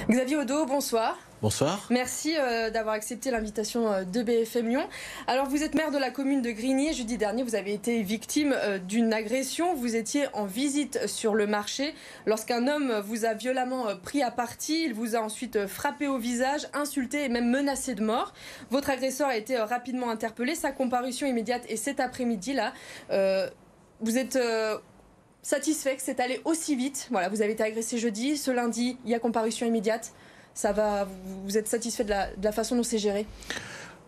Xavier Odo, bonsoir. Bonsoir. Merci d'avoir accepté l'invitation de BFM Lyon. Alors vous êtes maire de la commune de Grigny. Jeudi dernier, vous avez été victime d'une agression. Vous étiez en visite sur le marché lorsqu'un homme vous a violemment pris à partie. Il vous a ensuite frappé au visage, insulté et même menacé de mort. Votre agresseur a été rapidement interpellé. Sa comparution immédiate est cet après-midi là. Vous êtes satisfait que c'est allé aussi vite. Voilà, vous avez été agressé jeudi. Ce lundi, il y a comparution immédiate. Ça va, vous êtes satisfait de la façon dont c'est géré?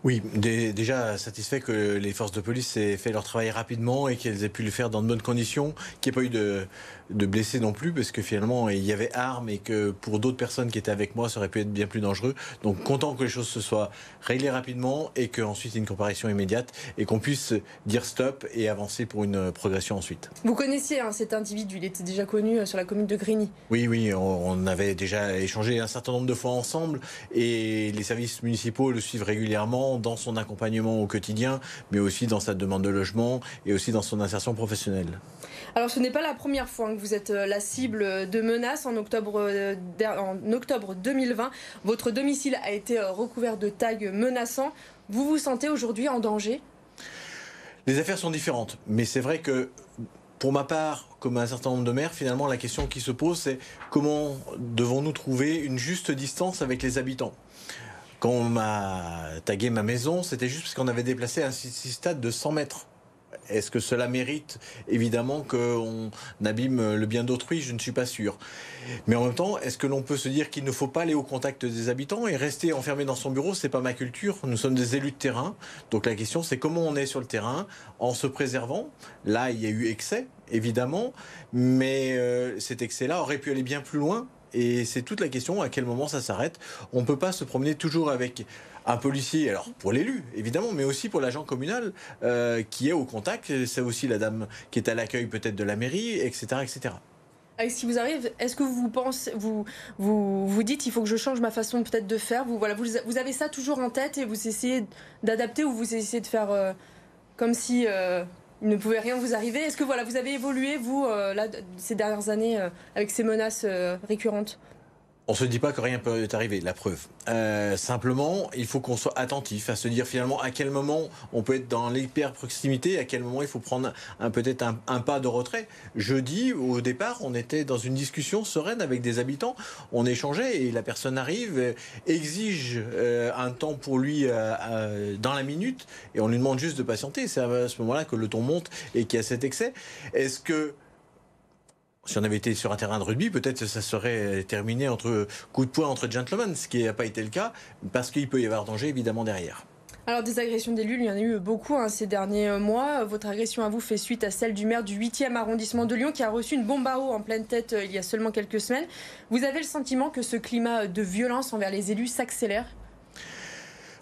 Oui, déjà satisfait que les forces de police aient fait leur travail rapidement et qu'elles aient pu le faire dans de bonnes conditions, qu'il n'y ait pas eu de blessés non plus, parce que finalement il y avait armes et que pour d'autres personnes qui étaient avec moi ça aurait pu être bien plus dangereux. Donc content que les choses se soient réglées rapidement et qu'ensuite il y ait une comparution immédiate et qu'on puisse dire stop et avancer pour une progression ensuite. Vous connaissiez cet individu, il était déjà connu sur la commune de Grigny? Oui, on avait déjà échangé un certain nombre de fois ensemble et les services municipaux le suivent régulièrement dans son accompagnement au quotidien, mais aussi dans sa demande de logement et aussi dans son insertion professionnelle. Alors ce n'est pas la première fois que vous êtes la cible de menaces. En octobre 2020, votre domicile a été recouvert de tags menaçants. Vous vous sentez aujourd'hui en danger? Les affaires sont différentes, mais c'est vrai que pour ma part, comme un certain nombre de maires, finalement la question qui se pose c'est comment devons-nous trouver une juste distance avec les habitants? Quand on m'a tagué ma maison, c'était juste parce qu'on avait déplacé un stade de 100 mètres. Est-ce que cela mérite évidemment qu'on abîme le bien d'autrui? Je ne suis pas sûr. Mais en même temps, est-ce que l'on peut se dire qu'il ne faut pas aller au contact des habitants et rester enfermé dans son bureau? C'est pas ma culture. Nous sommes des élus de terrain. Donc la question, c'est comment on est sur le terrain en se préservant. Là, il y a eu excès, évidemment, mais cet excès-là aurait pu aller bien plus loin. Et c'est toute la question, à quel moment ça s'arrête. On ne peut pas se promener toujours avec un policier, alors pour l'élu évidemment, mais aussi pour l'agent communal qui est au contact. C'est aussi la dame qui est à l'accueil peut-être de la mairie, etc., etc. Avec ce qui vous arrive, est-ce que vous pensez, vous dites il faut que je change ma façon peut-être de faire, vous avez ça toujours en tête et vous essayez d'adapter ou vous essayez de faire comme si il ne pouvait rien vous arriver? Est-ce que vous avez évolué, vous, là, ces dernières années, avec ces menaces récurrentes? On ne se dit pas que rien peut arriver, la preuve. Simplement, il faut qu'on soit attentif à se dire finalement à quel moment on peut être dans l'hyper-proximité, à quel moment il faut prendre peut-être un pas de retrait. Jeudi, au départ, on était dans une discussion sereine avec des habitants, on échangeait et la personne arrive, exige un temps pour lui dans la minute et on lui demande juste de patienter. C'est à ce moment-là que le ton monte et qu'il y a cet excès. Est-ce que si on avait été sur un terrain de rugby, peut-être que ça serait terminé entre coups de poing entre gentlemen, ce qui n'a pas été le cas, parce qu'il peut y avoir danger évidemment derrière. Alors des agressions d'élus, il y en a eu beaucoup ces derniers mois. Votre agression à vous fait suite à celle du maire du 8e arrondissement de Lyon qui a reçu une bombe à eau en pleine tête il y a seulement quelques semaines. Vous avez le sentiment que ce climat de violence envers les élus s'accélère?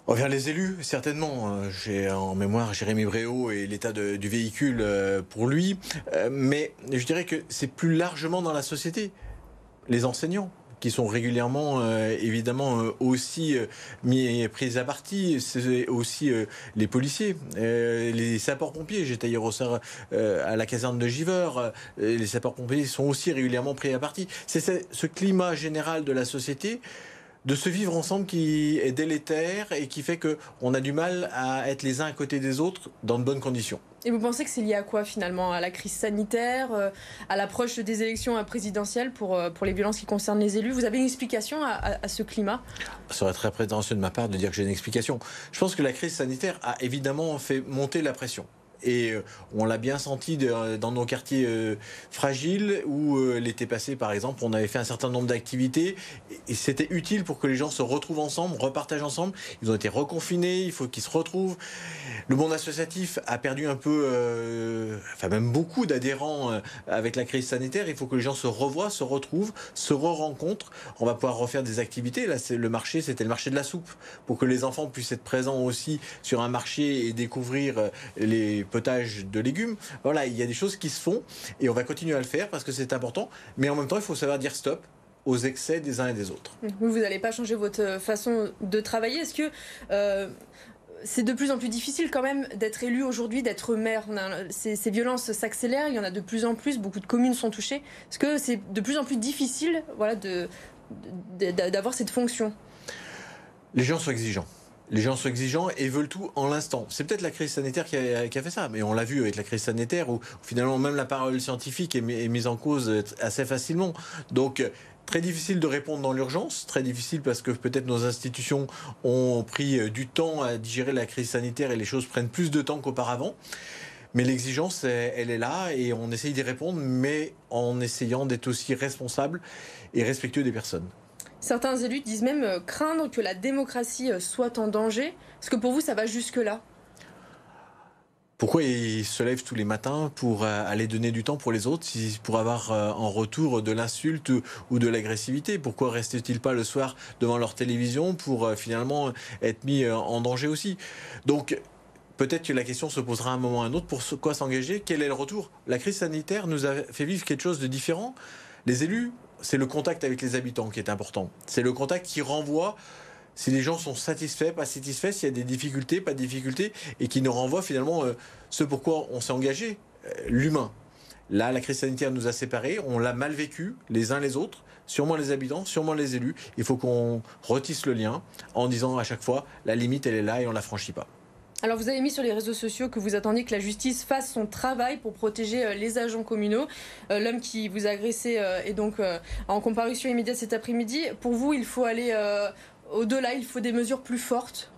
Envers les élus, certainement. J'ai en mémoire Jérémy Bréau et l'état du véhicule pour lui. Mais je dirais que c'est plus largement dans la société. Les enseignants, qui sont régulièrement, évidemment, aussi pris à partie. C'est aussi les policiers, les sapeurs-pompiers. J'étais hier au soir à la caserne de Givors. Les sapeurs-pompiers sont aussi régulièrement pris à partie. C'est ce climat général de la société de se vivre ensemble qui est délétère et qui fait qu'on a du mal à être les uns à côté des autres dans de bonnes conditions. Et vous pensez que c'est lié à quoi finalement? À la crise sanitaire, à l'approche des élections présidentielles pour les violences qui concernent les élus? Vous avez une explication à ce climat? Ça serait très prétentieux de ma part de dire que j'ai une explication. Je pense que la crise sanitaire a évidemment fait monter la pression. Et on l'a bien senti dans nos quartiers fragiles où l'été passé, par exemple, on avait fait un certain nombre d'activités et c'était utile pour que les gens se retrouvent ensemble, repartagent ensemble. Ils ont été reconfinés, il faut qu'ils se retrouvent. Le monde associatif a perdu un peu, enfin même beaucoup d'adhérents avec la crise sanitaire. Il faut que les gens se revoient, se retrouvent, se re-rencontrent. On va pouvoir refaire des activités. Là, c'est le marché, c'était le marché de la soupe pour que les enfants puissent être présents aussi sur un marché et découvrir les potage de légumes. Voilà, il y a des choses qui se font et on va continuer à le faire parce que c'est important. Mais en même temps, il faut savoir dire stop aux excès des uns et des autres. Vous n'allez pas changer votre façon de travailler. Est-ce que c'est de plus en plus difficile quand même d'être élu aujourd'hui, d'être maire? Ces violences s'accélèrent, il y en a de plus en plus, beaucoup de communes sont touchées. Est-ce que c'est de plus en plus difficile d'avoir cette fonction? Les gens sont exigeants. Les gens sont exigeants et veulent tout en l'instant. C'est peut-être la crise sanitaire qui a fait ça, mais on l'a vu avec la crise sanitaire où finalement même la parole scientifique est mise en cause assez facilement. Donc très difficile de répondre dans l'urgence, très difficile parce que peut-être nos institutions ont pris du temps à digérer la crise sanitaire et les choses prennent plus de temps qu'auparavant. Mais l'exigence, elle est là et on essaye d'y répondre, mais en essayant d'être aussi responsable et respectueux des personnes. Certains élus disent même craindre que la démocratie soit en danger. Est-ce que pour vous, ça va jusque-là? Pourquoi ils se lèvent tous les matins pour aller donner du temps pour les autres, pour avoir en retour de l'insulte ou de l'agressivité? Pourquoi restent-ils pas le soir devant leur télévision pour finalement être mis en danger aussi? Donc peut-être que la question se posera à un moment ou à un autre. Pour quoi s'engager? Quel est le retour? La crise sanitaire nous a fait vivre quelque chose de différent. Les élus, c'est le contact avec les habitants qui est important. C'est le contact qui renvoie si les gens sont satisfaits, pas satisfaits, s'il y a des difficultés, pas de difficultés, et qui nous renvoie finalement ce pourquoi on s'est engagé, l'humain. Là, la crise sanitaire nous a séparés, on l'a mal vécu les uns les autres, sûrement les habitants, sûrement les élus. Il faut qu'on retisse le lien en disant à chaque fois, la limite elle est là et on ne la franchit pas. Alors vous avez mis sur les réseaux sociaux que vous attendiez que la justice fasse son travail pour protéger les agents communaux. L'homme qui vous a agressé est donc en comparution immédiate cet après-midi. Pour vous, il faut aller au-delà, il faut des mesures plus fortes?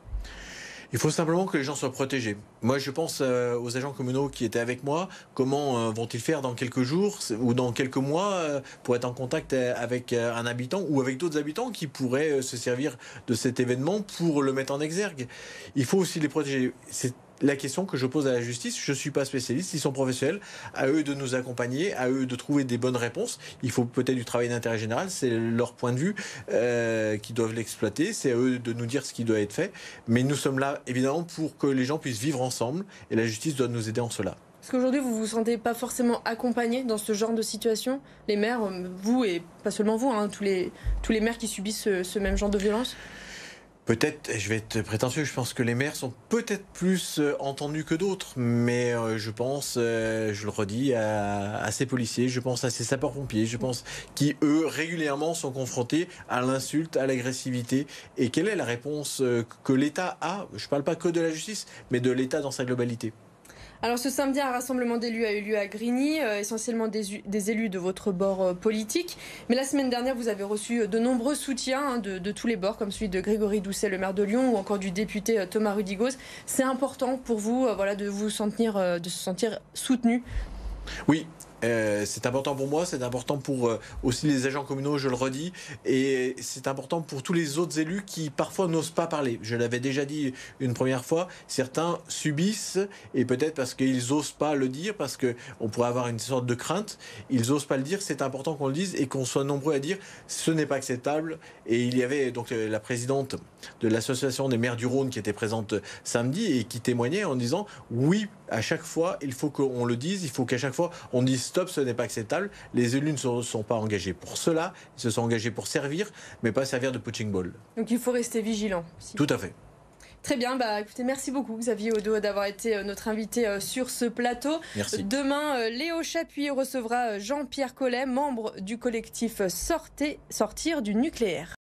Il faut simplement que les gens soient protégés. Moi, je pense aux agents communaux qui étaient avec moi. Comment vont-ils faire dans quelques jours ou dans quelques mois pour être en contact avec un habitant ou avec d'autres habitants qui pourraient se servir de cet événement pour le mettre en exergue? Il faut aussi les protéger. C'est la question que je pose à la justice. Je ne suis pas spécialiste, ils sont professionnels. À eux de nous accompagner, à eux de trouver des bonnes réponses. Il faut peut-être du travail d'intérêt général, c'est leur point de vue qui doivent l'exploiter. C'est à eux de nous dire ce qui doit être fait. Mais nous sommes là, évidemment, pour que les gens puissent vivre ensemble. Et la justice doit nous aider en cela. Est-ce qu'aujourd'hui, vous ne vous sentez pas forcément accompagné dans ce genre de situation? Les maires, vous et pas seulement vous, hein, tous les maires qui subissent ce même genre de violence? Peut-être, je vais être prétentieux, je pense que les maires sont peut-être plus entendus que d'autres, mais je pense, je le redis, à ces policiers, je pense à ces sapeurs-pompiers, je pense qui, eux, régulièrement sont confrontés à l'insulte, à l'agressivité. Et quelle est la réponse que l'État a? Je ne parle pas que de la justice, mais de l'État dans sa globalité. Alors ce samedi, un rassemblement d'élus a eu lieu à Grigny, essentiellement des élus de votre bord politique. Mais la semaine dernière, vous avez reçu de nombreux soutiens de tous les bords, comme celui de Grégory Doucet, le maire de Lyon, ou encore du député Thomas Rudigoz. C'est important pour vous de vous sentir soutenu? Oui. C'est important pour moi, c'est important pour aussi les agents communaux, je le redis, et c'est important pour tous les autres élus qui parfois n'osent pas parler. Je l'avais déjà dit une première fois, certains subissent, et peut-être parce qu'ils n'osent pas le dire, parce qu'on pourrait avoir une sorte de crainte, ils n'osent pas le dire, c'est important qu'on le dise et qu'on soit nombreux à dire ce n'est pas acceptable. Et il y avait donc la présidente de l'association des maires du Rhône qui était présente samedi et qui témoignait en disant oui, à chaque fois, il faut qu'on le dise, il faut qu'à chaque fois on dise stop, ce n'est pas acceptable. Les élus ne se sont pas engagés pour cela, ils se sont engagés pour servir, mais pas servir de punching ball. Donc il faut rester vigilant. Tout à fait. Très bien, écoutez, merci beaucoup Xavier Odo d'avoir été notre invité sur ce plateau. Merci. Demain, Léo Chapuis recevra Jean-Pierre Collet, membre du collectif Sortir du nucléaire.